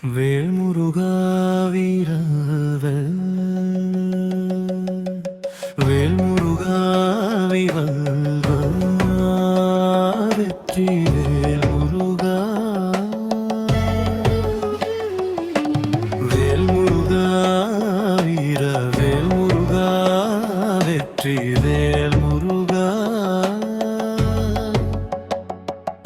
வேல்முருகா வீரவேல் வேல்முருகா வெற்றி வேல்முருகா வேல்முருகா வீர வேல்முருகா வெற்றி வேல்முருகா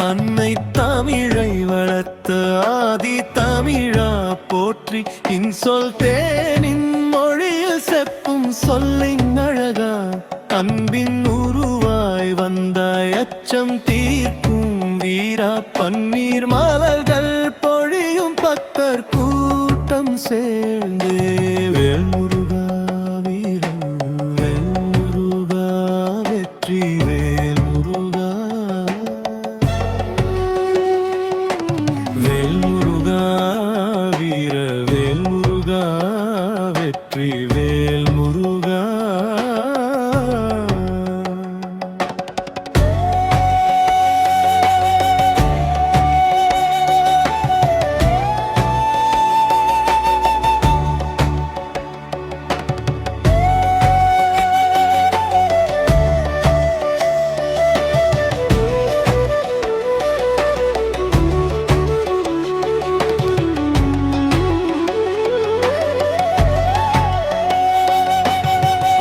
அன்னை தமிழை வளர்த்த ஆதி தமிழா போற்றி இன்சொல் தேனின் மொழியில் செப்பும் சொல்லின் அழகா அன்பின் உருவாய் வந்தாய் அச்சம் தீர்க்கும் வீரா பன்னீர் மலர்கள் பொழியும் பக்தர் கூட்டம் சேர்ந்து வேல்முருகா வீரன் வேல்முருகா வெற்றி வேல்முருகா வேல்முருகா வீர வேல்முருகா வெற்றி வேல்முருகா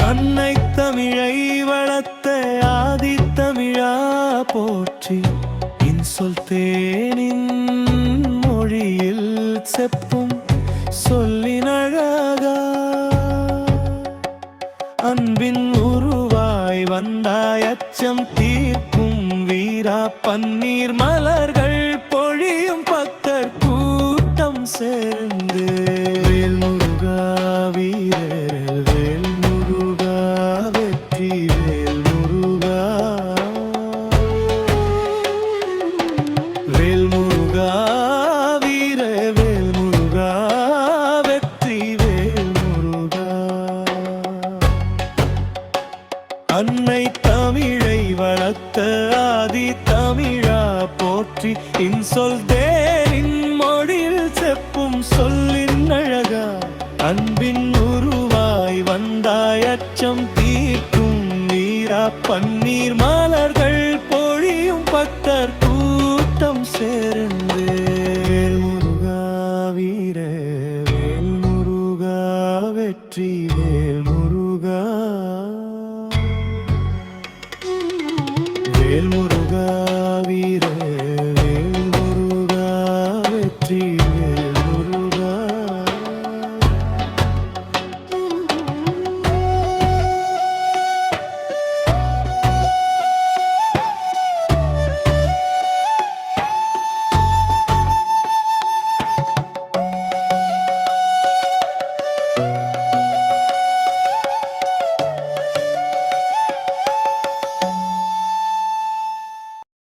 அன்னை தமிழை வளர்த்த ஆதி தமிழா போற்றி இன்சொல் தேனின் மொழியில் செப்பும் சொல்லின் அழகா அன்பின் உருவாய் வந்தாய் அச்சம் தீர்க்கும் வீரா பன்னீர் மலர்கள் பொழியும் பக்தர் கூட்டம் சேர்ந்து வேல்முருகா வீரர் வேல்முருகா வெற்றி வேல்முருகா வேல்முருகா வீர வேல்முருகா வெற்றி வேல்முருகா அன்னை தமிழை வளர்த்த ஆதி தமிழா போற்றி இன்சொல் தேனின் மொழியில் செப்பும் சொல்லின் அழகா அன்பின் உருவாய் வந்தாய் அச்சம் தீர்க்கும் வீரா பன்னீர் மலர்கள் பொழியும் பக்தர் கூட்டம் சேர்ந்து வேல்முருகா வீர வேல்முருகா வெற்றி